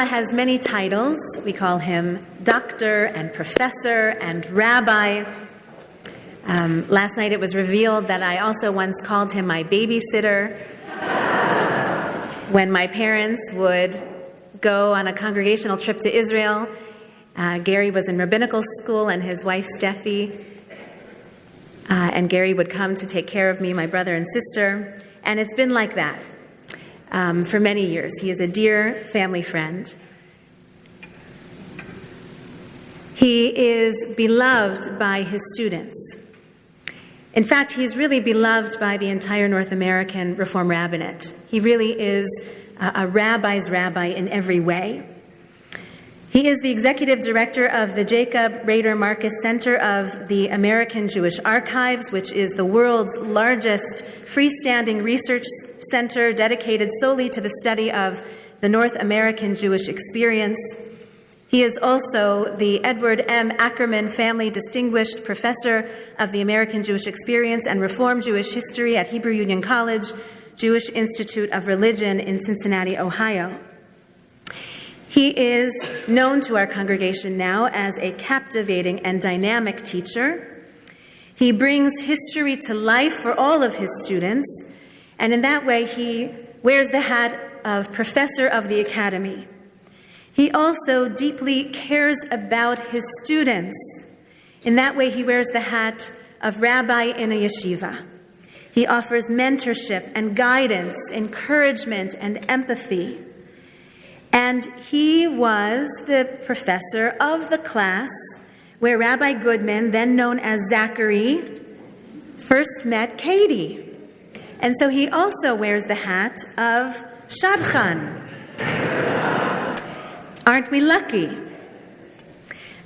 Zola has many titles. We call him doctor and professor and rabbi. Last night it was revealed that I also once called him my babysitter when my parents would go on a congregational trip to Israel. Gary was in rabbinical school and his wife Steffi, and Gary would come to take care of me, my brother and sister, and it's been like that for many years. He is a dear family friend. He is beloved by his students. In fact, he's really beloved by the entire North American Reform Rabbinate. He really is a rabbi's rabbi in every way. He is the executive director of the Jacob Rader Marcus Center of the American Jewish Archives, which is the world's largest freestanding research center dedicated solely to the study of the North American Jewish experience. He is also the Edward M. Ackerman Family Distinguished Professor of the American Jewish Experience and Reform Jewish History at Hebrew Union College, Jewish Institute of Religion in Cincinnati, Ohio. He is known to our congregation now as a captivating and dynamic teacher. He brings history to life for all of his students, and in that way he wears the hat of Professor of the Academy. He also deeply cares about his students. In that way, he wears the hat of rabbi in a yeshiva. He offers mentorship and guidance, encouragement and empathy. And he was the professor of the class where Rabbi Goodman, then known as Zachary, first met Katie. And so he also wears the hat of Shadchan. Aren't we lucky?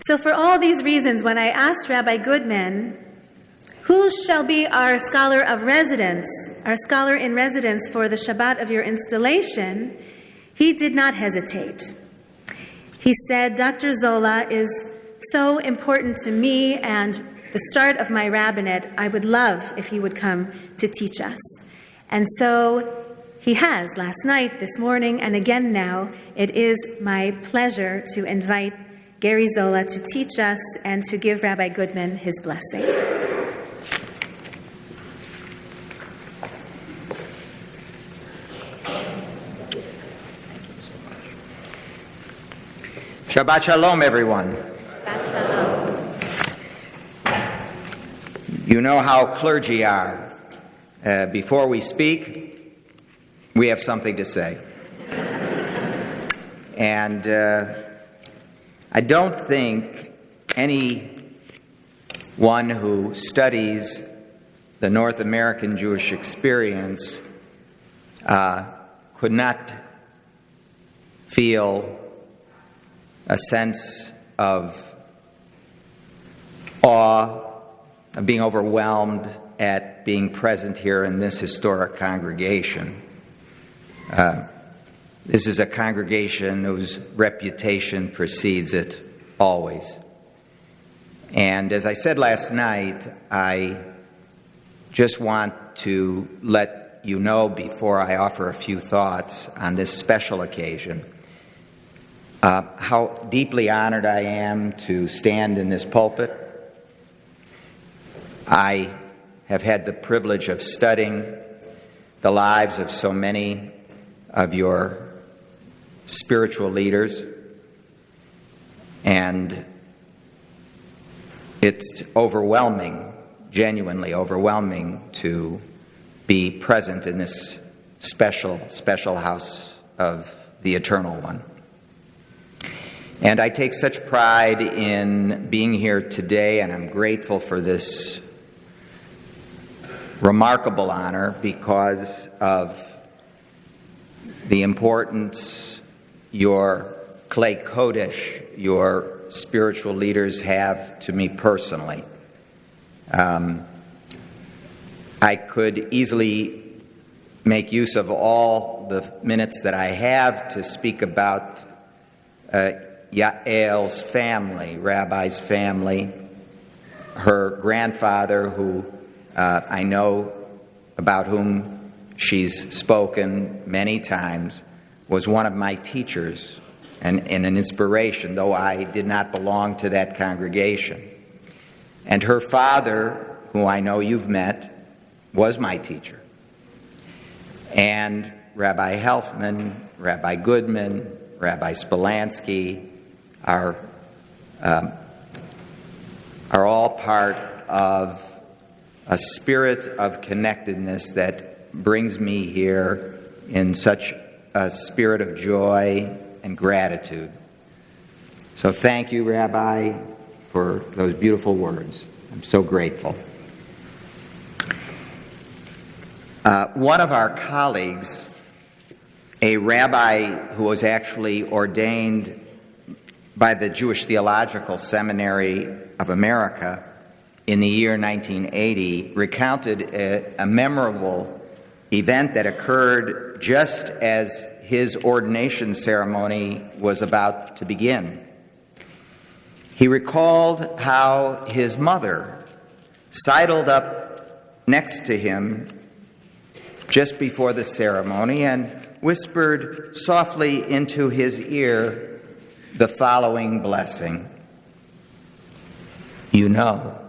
So for all these reasons, when I asked Rabbi Goodman, who shall be our scholar of residence, our scholar in residence for the Shabbat of your installation, he did not hesitate. He said, Dr. Zola is so important to me and the start of my rabbinate. I would love if he would come to teach us. And so he has last night, this morning, and again now. It is my pleasure to invite Gary Zola to teach us and to give Rabbi Goodman his blessing. Shabbat Shalom, everyone. Shabbat Shalom. You know how clergy are. Before we speak, we have something to say. And I don't think anyone who studies the North American Jewish experience could not feel a sense of awe, of being overwhelmed at being present here in this historic congregation. This is a congregation whose reputation precedes it always. And as I said last night, I just want to let you know before I offer a few thoughts on this special occasion how deeply honored I am to stand in this pulpit. I have had the privilege of studying the lives of so many of your spiritual leaders, and it's overwhelming, genuinely overwhelming, to be present in this special house of the Eternal One. And I take such pride in being here today, and I'm grateful for this remarkable honor because of the importance your Klei Kodesh, your spiritual leaders, have to me personally. I could easily make use of all the minutes that I have to speak about Yael's family, Rabbi's family, her grandfather, who I know, about whom she's spoken many times, was one of my teachers and an inspiration, though I did not belong to that congregation. And her father, who I know you've met, was my teacher. And Rabbi Helfman, Rabbi Goodman, Rabbi Spolansky are all part of a spirit of connectedness that brings me here in such a spirit of joy and gratitude. So thank you, Rabbi, for those beautiful words. I'm so grateful. One of our colleagues, a rabbi who was actually ordained by the Jewish Theological Seminary of America in the year 1980, recounted a memorable event that occurred just as his ordination ceremony was about to begin. He recalled how his mother sidled up next to him just before the ceremony and whispered softly into his ear the following blessing. You know,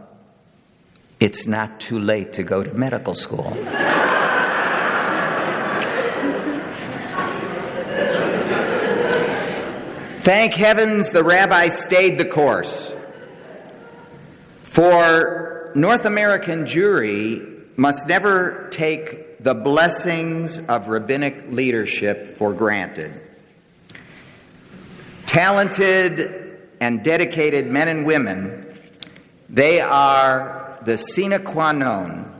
it's not too late to go to medical school. Thank heavens the rabbi stayed the course. For North American Jewry must never take the blessings of rabbinic leadership for granted. Talented and dedicated men and women, they are the sine qua non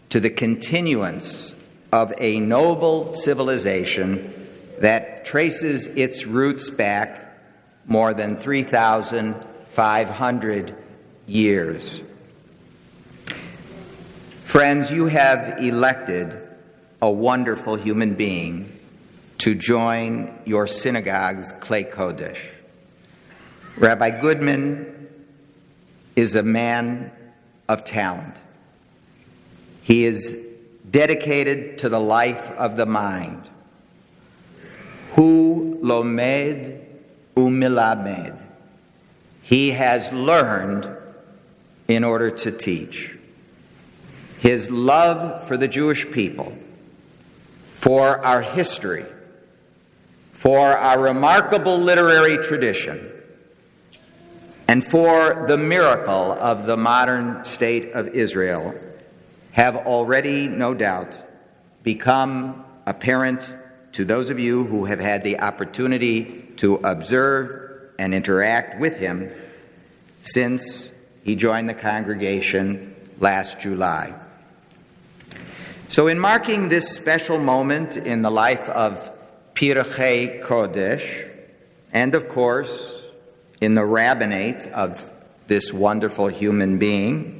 to the continuance of a noble civilization that traces its roots back more than 3,500 years. Friends, you have elected a wonderful human being to join your synagogue's Klei Kodesh. Rabbi Goodman is a man of talent. He is dedicated to the life of the mind. Hu lomed umilamed. He has learned in order to teach. His love for the Jewish people, for our history, for our remarkable literary tradition, and for the miracle of the modern state of Israel have already, no doubt, become apparent to those of you who have had the opportunity to observe and interact with him since he joined the congregation last July. So in marking this special moment in the life of Pirchei Kodesh, and of course in the rabbinate of this wonderful human being,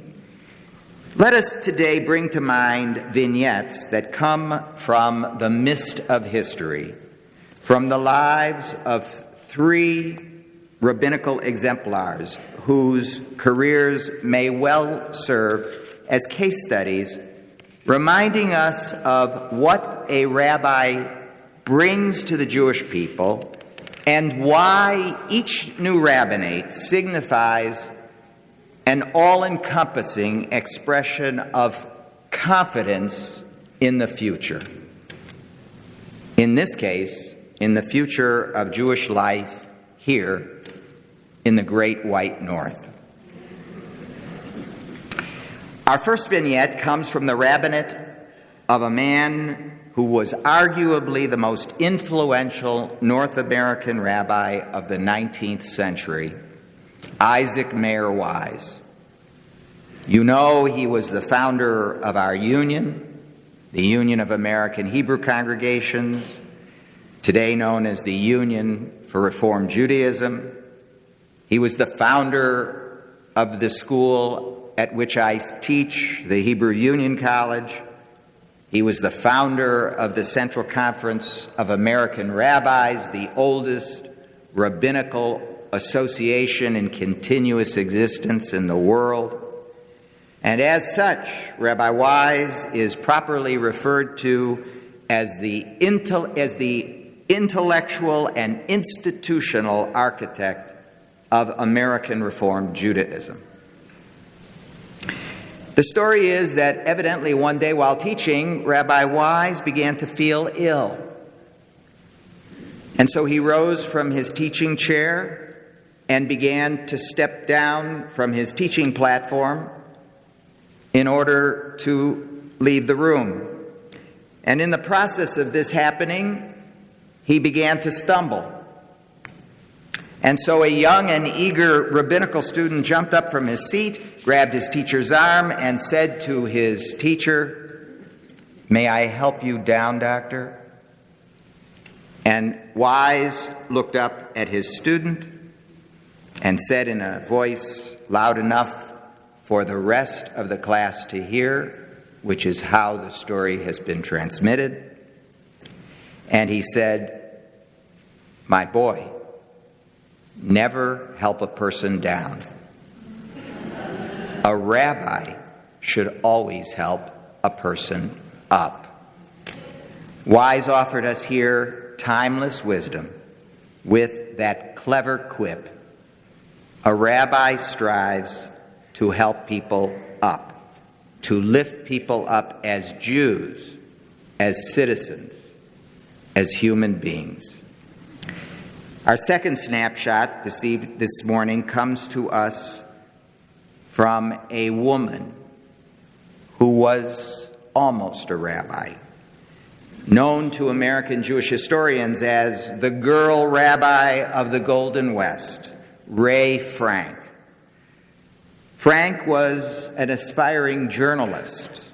let us today bring to mind vignettes that come from the mist of history, from the lives of three rabbinical exemplars whose careers may well serve as case studies, reminding us of what a rabbi brings to the Jewish people and why each new rabbinate signifies an all-encompassing expression of confidence in the future. In this case, in the future of Jewish life here in the Great White North. Our first vignette comes from the rabbinate of a man who was arguably the most influential North American rabbi of the 19th century, Isaac Mayer Wise. You know he was the founder of our union, the Union of American Hebrew Congregations, today known as the Union for Reform Judaism. He was the founder of the school at which I teach, the Hebrew Union College. He was the founder of the Central Conference of American Rabbis, the oldest rabbinical association in continuous existence in the world. And as such, Rabbi Wise is properly referred to as the intellectual and institutional architect of American Reformed Judaism. The story is that evidently one day while teaching, Rabbi Wise began to feel ill. And so he rose from his teaching chair and began to step down from his teaching platform in order to leave the room. And in the process of this happening, he began to stumble. And so a young and eager rabbinical student jumped up from his seat, grabbed his teacher's arm, and said to his teacher, "May I help you down, doctor?" And Wise looked up at his student and said in a voice loud enough for the rest of the class to hear, which is how the story has been transmitted. And he said, "My boy, never help a person down. A rabbi should always help a person up." Wise offered us here timeless wisdom with that clever quip: a rabbi strives to help people up, to lift people up as Jews, as citizens, as human beings. Our second snapshot this morning comes to us from a woman who was almost a rabbi, known to American Jewish historians as the girl rabbi of the Golden West, Ray Frank. Frank was an aspiring journalist.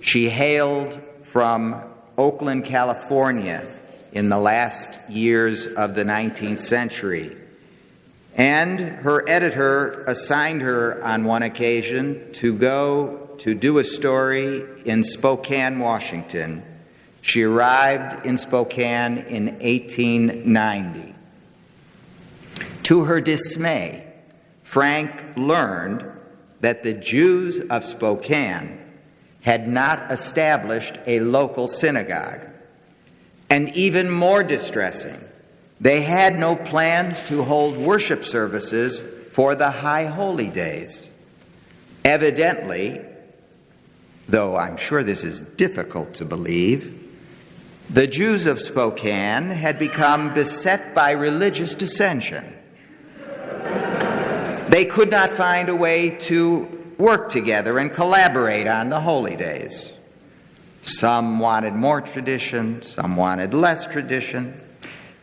She hailed from Oakland, California in the last years of the 19th century. And her editor assigned her on one occasion to go to do a story in Spokane, Washington. She arrived in Spokane in 1890. To her dismay, Frank learned that the Jews of Spokane had not established a local synagogue. And even more distressing, they had no plans to hold worship services for the high holy days. Evidently, though I'm sure this is difficult to believe, the Jews of Spokane had become beset by religious dissension. They could not find a way to work together and collaborate on the holy days. Some wanted more tradition, some wanted less tradition.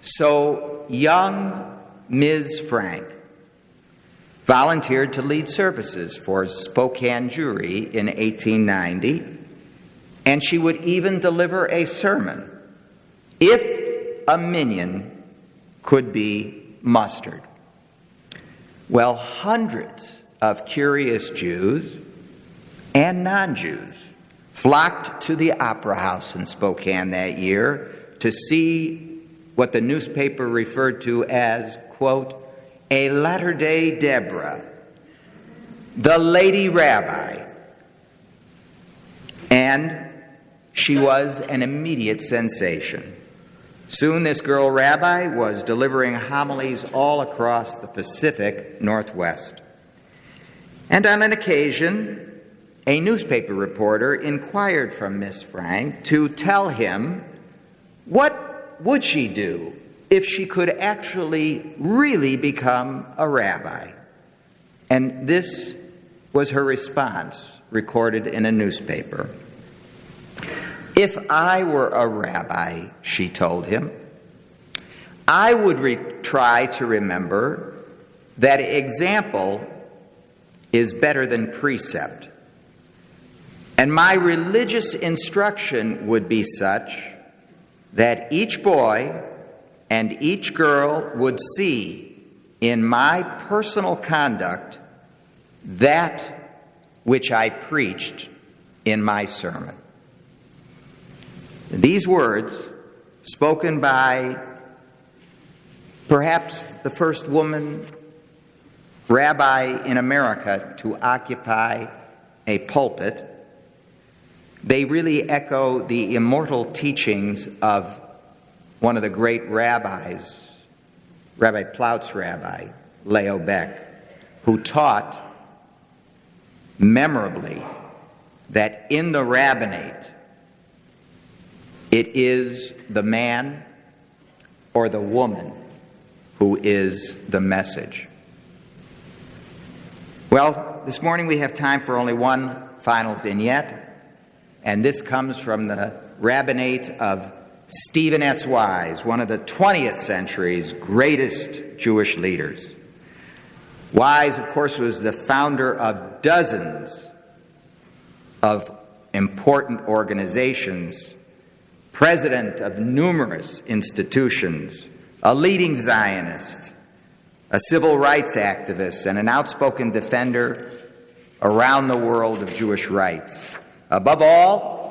So young Ms. Frank volunteered to lead services for Spokane Jewry in 1890, and she would even deliver a sermon if a minyan could be mustered. Well, hundreds of curious Jews and non-Jews flocked to the Opera House in Spokane that year to see what the newspaper referred to as, quote, a latter-day Deborah, the lady rabbi. And she was an immediate sensation. Soon this girl rabbi was delivering homilies all across the Pacific Northwest. And on an occasion, a newspaper reporter inquired from Miss Frank to tell him what would she do if she could actually really become a rabbi. And this was her response, recorded in a newspaper. "If I were a rabbi," she told him, "I would try to remember that example is better than precept. And my religious instruction would be such that each boy and each girl would see in my personal conduct that which I preached in my sermon." These words, spoken by perhaps the first woman rabbi in America to occupy a pulpit, they really echo the immortal teachings of one of the great rabbis, Rabbi Plaut's rabbi, Leo Beck, who taught memorably that in the rabbinate, it is the man or the woman who is the message. Well, this morning we have time for only one final vignette, and this comes from the rabbinate of Stephen S. Wise, one of the 20th century's greatest Jewish leaders. Wise, of course, was the founder of dozens of important organizations, president of numerous institutions, a leading Zionist, a civil rights activist, and an outspoken defender around the world of Jewish rights. Above all,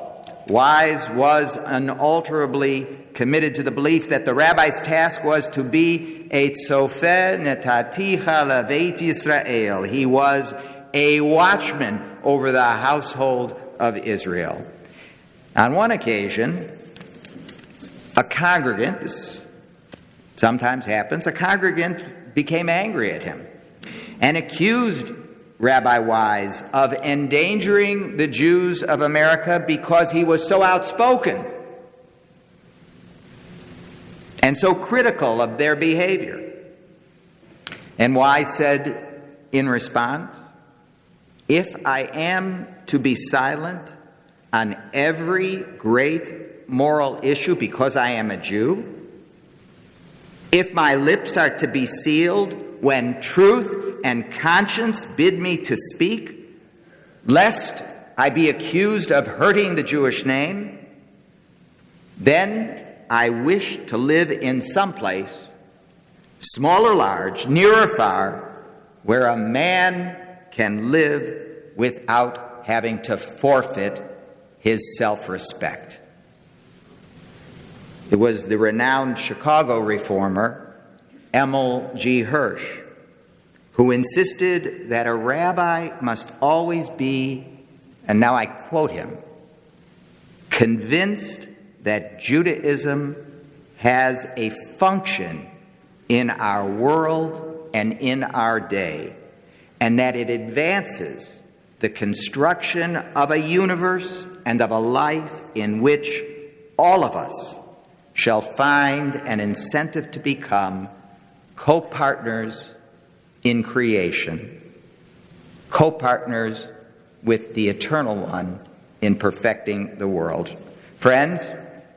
Wise was unalterably committed to the belief that the rabbi's task was to be a tzofeh netaticha leveit Yisrael. He was a watchman over the household of Israel. On one occasion, a congregant, this sometimes happens, a congregant became angry at him and accused Rabbi Wise of endangering the Jews of America because he was so outspoken and so critical of their behavior. And Wise said in response, "If I am to be silent on every great moral issue because I am a Jew, if my lips are to be sealed when truth and conscience bid me to speak, lest I be accused of hurting the Jewish name, then I wish to live in some place, small or large, near or far, where a man can live without having to forfeit his self-respect." It was the renowned Chicago reformer Emil G. Hirsch who insisted that a rabbi must always be, and now I quote him, convinced that Judaism has a function in our world and in our day, and that it advances the construction of a universe and of a life in which all of us shall find an incentive to become co-partners in creation, co-partners with the Eternal One in perfecting the world. Friends,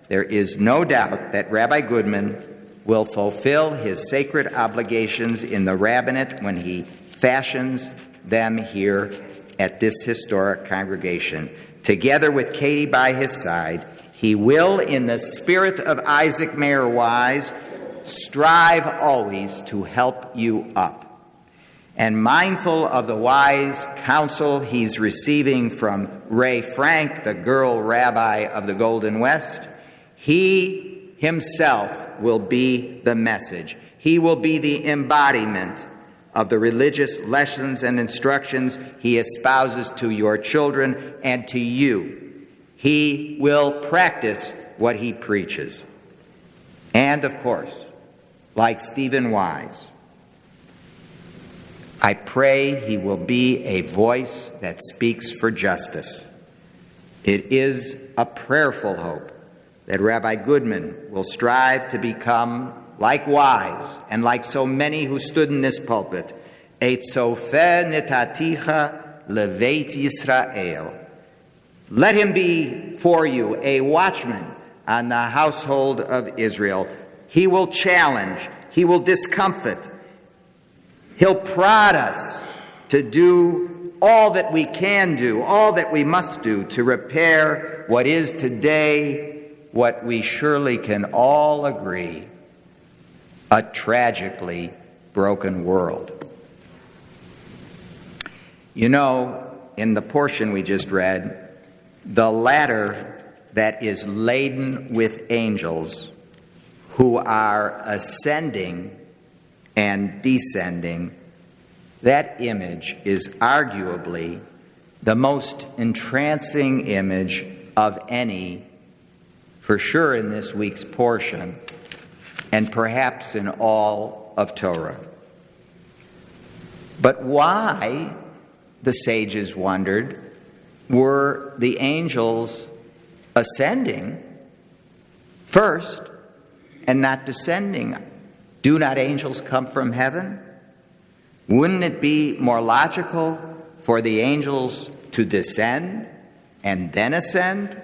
there is no doubt that Rabbi Goodman will fulfill his sacred obligations in the rabbinate when he fashions them here at this historic congregation. Together with Katie by his side, he will, in the spirit of Isaac Mayer Wise, strive always to help you up. And mindful of the wise counsel he's receiving from Ray Frank, the girl rabbi of the Golden West, he himself will be the message. He will be the embodiment of the religious lessons and instructions he espouses to your children and to you. He will practice what he preaches. And, of course, like Stephen Wise, I pray he will be a voice that speaks for justice. It is a prayerful hope that Rabbi Goodman will strive to become, like Wise and like so many who stood in this pulpit, a tzofeh netaticha leveit Yisrael. Let him be for you a watchman on the household of Israel. He will challenge, he will discomfort, he'll prod us to do all that we can do, all that we must do to repair what is today, what we surely can all agree, a tragically broken world. You know, in the portion we just read, the ladder that is laden with angels who are ascending and descending, that image is arguably the most entrancing image of any, for sure in this week's portion, and perhaps in all of Torah. But why, the sages wondered, were the angels ascending first and not descending? Do not angels come from heaven? Wouldn't it be more logical for the angels to descend and then ascend?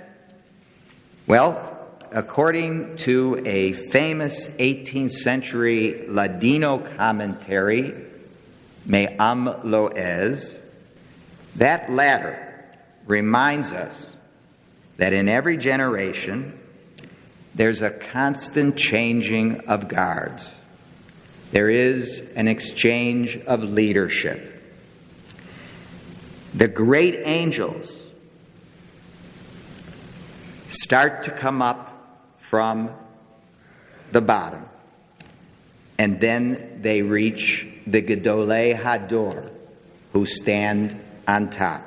Well, according to a famous 18th century Ladino commentary, Me'am Loez, that ladder reminds us that in every generation there's a constant changing of guards. There is an exchange of leadership. The great angels start to come up from the bottom, and then they reach the Gedolei Hador, who stand on top.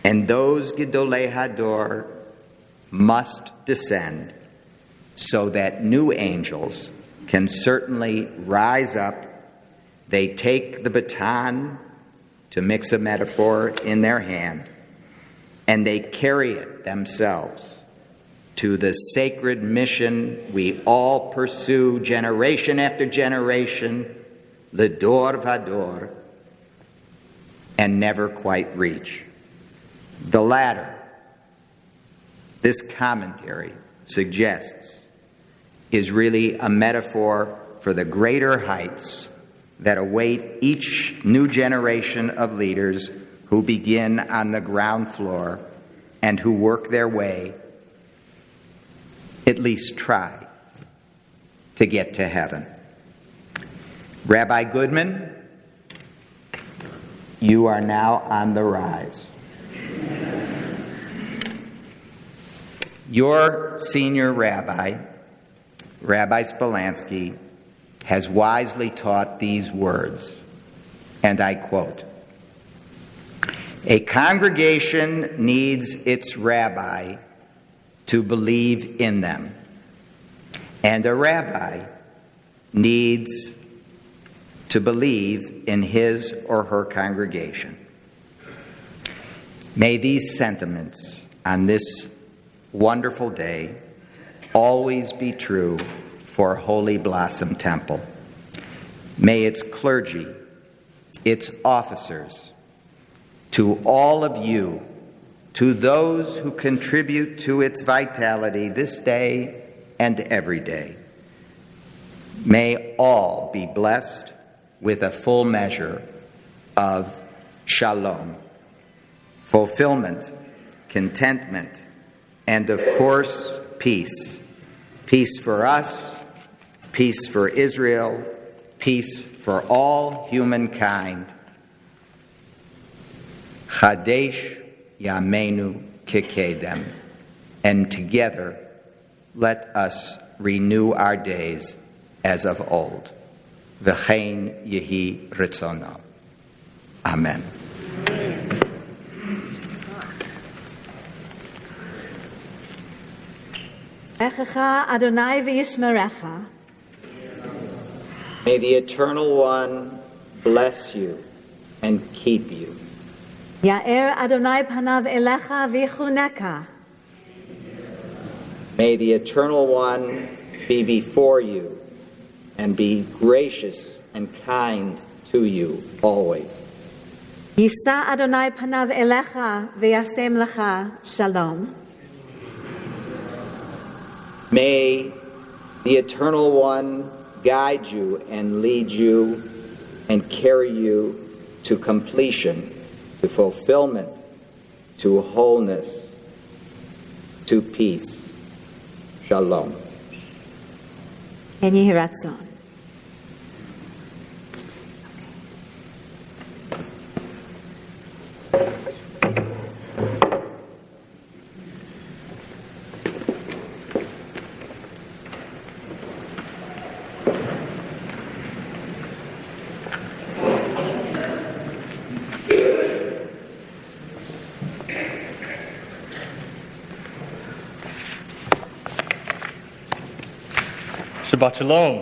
And those Gedolei Hador must descend so that new angels can certainly rise up. They take the baton, to mix a metaphor, in their hand, and they carry it themselves to the sacred mission we all pursue generation after generation, the Dor Vador, and never quite reach. The latter, this commentary suggests, is really a metaphor for the greater heights that await each new generation of leaders who begin on the ground floor and who work their way, at least try, to get to heaven. Rabbi Goodman, you are now on the rise. Your senior rabbi, Rabbi Spolansky, has wisely taught these words, and I quote, "A congregation needs its rabbi to believe in them, and a rabbi needs to believe in his or her congregation." May these sentiments on this wonderful day always be true for Holy Blossom Temple. May its clergy, its officers, to all of you, to those who contribute to its vitality this day and every day, may all be blessed with a full measure of shalom, fulfillment, contentment, and of course, peace. Peace for us, peace for Israel, peace for all humankind. Chadesh Yameinu Kikedem. And together, let us renew our days as of old. V'chein yehi ritzono. Amen. Adonai v'yishmerecha. May the Eternal One bless you and keep you. Ya'er Adonai panav elecha v'yichuneka. May the Eternal One be before you and be gracious and kind to you always. Yisa Adonai panav elecha v'yasem lecha shalom. May the Eternal One guide you and lead you and carry you to completion, to fulfillment, to wholeness, to peace. Shalom. En yehi ratzon. Shabbat Shalom.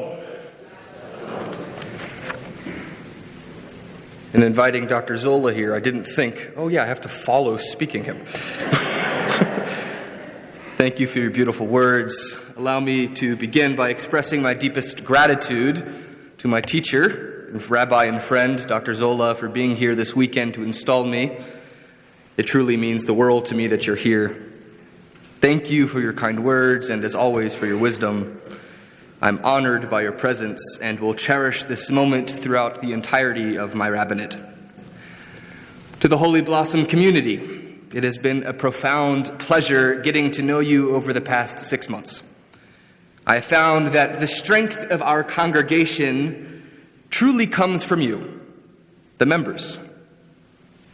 In inviting Dr. Zola here, I didn't think, I have to follow speaking him. Thank you for your beautiful words. Allow me to begin by expressing my deepest gratitude to my teacher, Rabbi and friend, Dr. Zola, for being here this weekend to install me. It truly means the world to me that you're here. Thank you for your kind words and, as always, for your wisdom. I'm honored by your presence and will cherish this moment throughout the entirety of my rabbinate. To the Holy Blossom community, it has been a profound pleasure getting to know you over the past 6 months. I have found that the strength of our congregation truly comes from you, the members.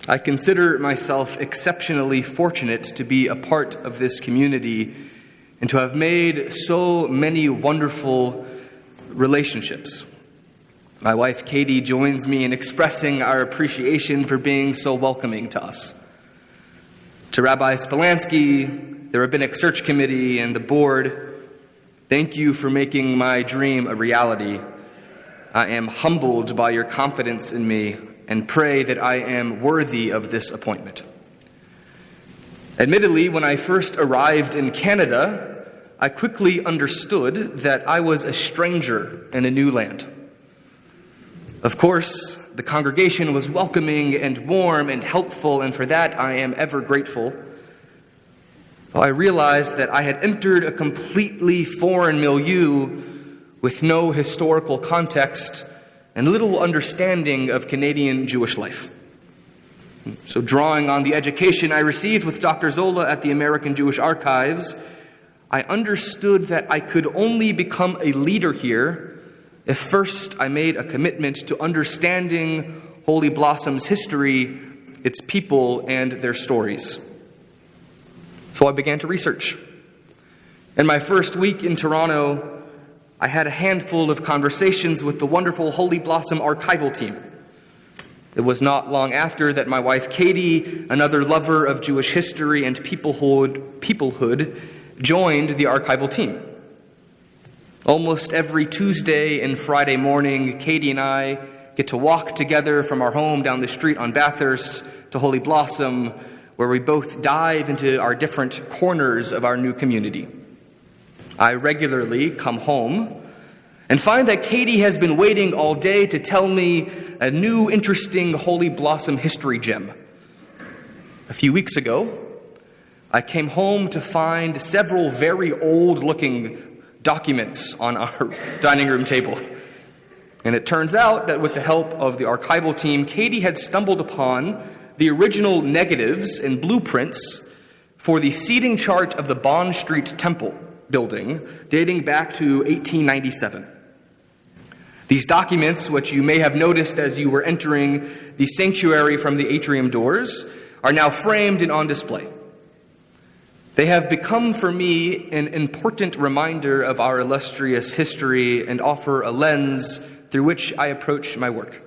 I consider myself exceptionally fortunate to be a part of this community and to have made so many wonderful relationships. My wife Katie joins me in expressing our appreciation for being so welcoming to us. To Rabbi Spolansky, the Rabbinic Search Committee, and the board, thank you for making my dream a reality. I am humbled by your confidence in me and pray that I am worthy of this appointment. Admittedly, when I first arrived in Canada, I quickly understood that I was a stranger in a new land. Of course, the congregation was welcoming and warm and helpful, and for that I am ever grateful. I realized that I had entered a completely foreign milieu with no historical context and little understanding of Canadian Jewish life. So drawing on the education I received with Dr. Zola at the American Jewish Archives, I understood that I could only become a leader here if first I made a commitment to understanding Holy Blossom's history, its people, and their stories. So I began to research. In my first week in Toronto, I had a handful of conversations with the wonderful Holy Blossom archival team. It was not long after that my wife Katie, another lover of Jewish history and peoplehood, joined the archival team. Almost every Tuesday and Friday morning, Katie and I get to walk together from our home down the street on Bathurst to Holy Blossom, where we both dive into our different corners of our new community. I regularly come home and find that Katie has been waiting all day to tell me a new interesting Holy Blossom history gem. A few weeks ago, I came home to find several very old-looking documents on our dining room table. And it turns out that with the help of the archival team, Katie had stumbled upon the original negatives and blueprints for the seating chart of the Bond Street Temple building dating back to 1897. These documents, which you may have noticed as you were entering the sanctuary from the atrium doors, are now framed and on display. They have become for me an important reminder of our illustrious history and offer a lens through which I approach my work.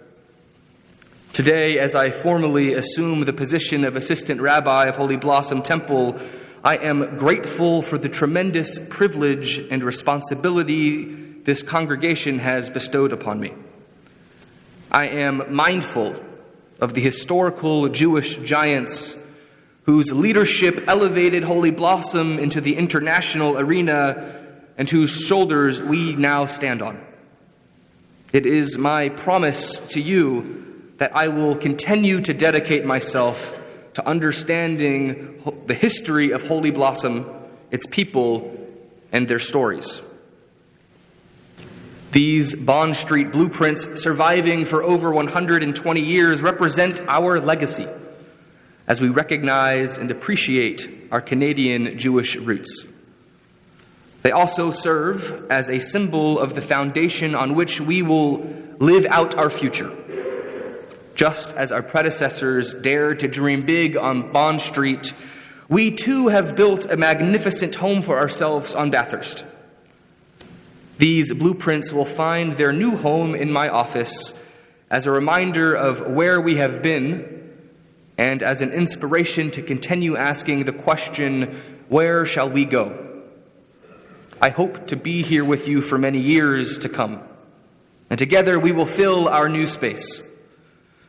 Today, as I formally assume the position of Assistant Rabbi of Holy Blossom Temple, I am grateful for the tremendous privilege and responsibility this congregation has bestowed upon me. I am mindful of the historical Jewish giants whose leadership elevated Holy Blossom into the international arena and whose shoulders we now stand on. It is my promise to you that I will continue to dedicate myself to understanding the history of Holy Blossom, its people, and their stories. These Bond Street blueprints, surviving for over 120 years, represent our legacy as we recognize and appreciate our Canadian Jewish roots. They also serve as a symbol of the foundation on which we will live out our future. Just as our predecessors dared to dream big on Bond Street, we too have built a magnificent home for ourselves on Bathurst. These blueprints will find their new home in my office as a reminder of where we have been and as an inspiration to continue asking the question, where shall we go? I hope to be here with you for many years to come. And together we will fill our new space.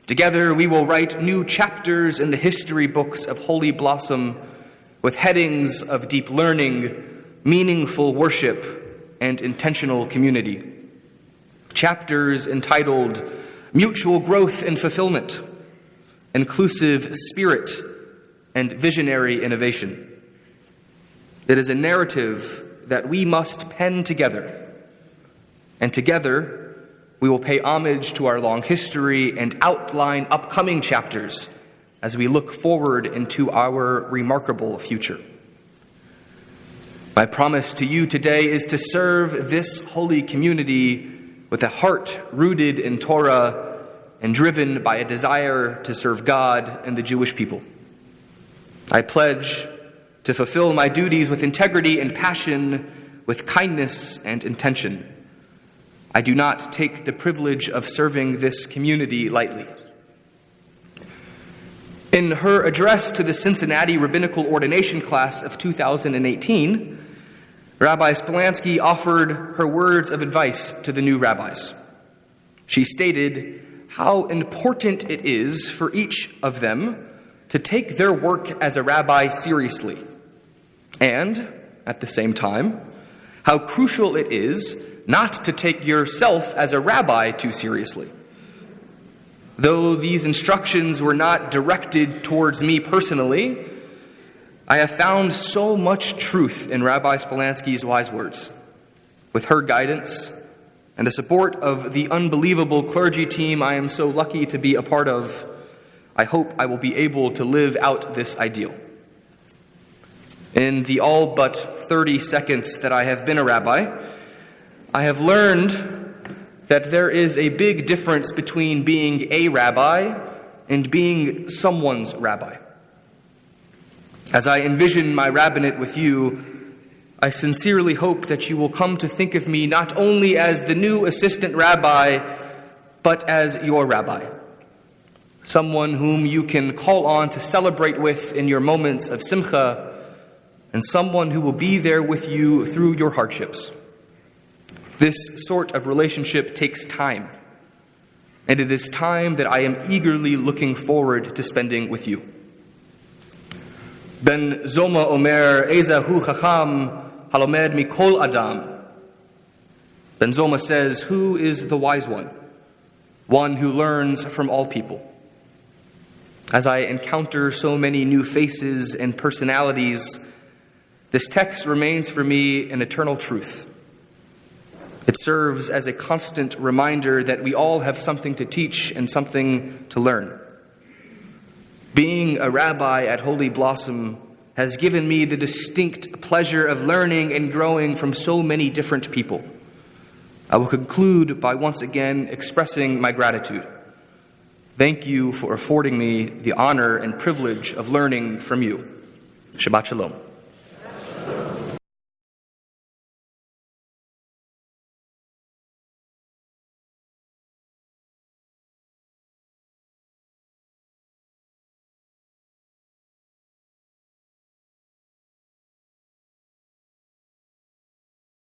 Together we will write new chapters in the history books of Holy Blossom with headings of deep learning, meaningful worship, and intentional community. Chapters entitled Mutual Growth and Fulfillment, Inclusive Spirit, and Visionary Innovation. It is a narrative that we must pen together, and together we will pay homage to our long history and outline upcoming chapters as we look forward into our remarkable future. My promise to you today is to serve this holy community with a heart rooted in Torah and driven by a desire to serve God and the Jewish people. I pledge to fulfill my duties with integrity and passion, with kindness and intention. I do not take the privilege of serving this community lightly. In her address to the Cincinnati Rabbinical Ordination class of 2018, Rabbi Spolansky offered her words of advice to the new rabbis. She stated how important it is for each of them to take their work as a rabbi seriously, and, at the same time, how crucial it is not to take yourself as a rabbi too seriously. Though these instructions were not directed towards me personally, I have found so much truth in Rabbi Spolansky's wise words. With her guidance and the support of the unbelievable clergy team I am so lucky to be a part of, I hope I will be able to live out this ideal. In the all but 30 seconds that I have been a rabbi, I have learned that there is a big difference between being a rabbi and being someone's rabbi. As I envision my rabbinate with you, I sincerely hope that you will come to think of me not only as the new assistant rabbi, but as your rabbi. Someone whom you can call on to celebrate with in your moments of simcha, and someone who will be there with you through your hardships. This sort of relationship takes time, and it is time that I am eagerly looking forward to spending with you. Ben Zoma Omer Ezahu Chacham Halomed Mikol Adam. Ben Zoma says, who is the wise one? One who learns from all people. As I encounter so many new faces and personalities, this text remains for me an eternal truth. It serves as a constant reminder that we all have something to teach and something to learn. Being a rabbi at Holy Blossom has given me the distinct pleasure of learning and growing from so many different people. I will conclude by once again expressing my gratitude. Thank you for affording me the honor and privilege of learning from you. Shabbat Shalom.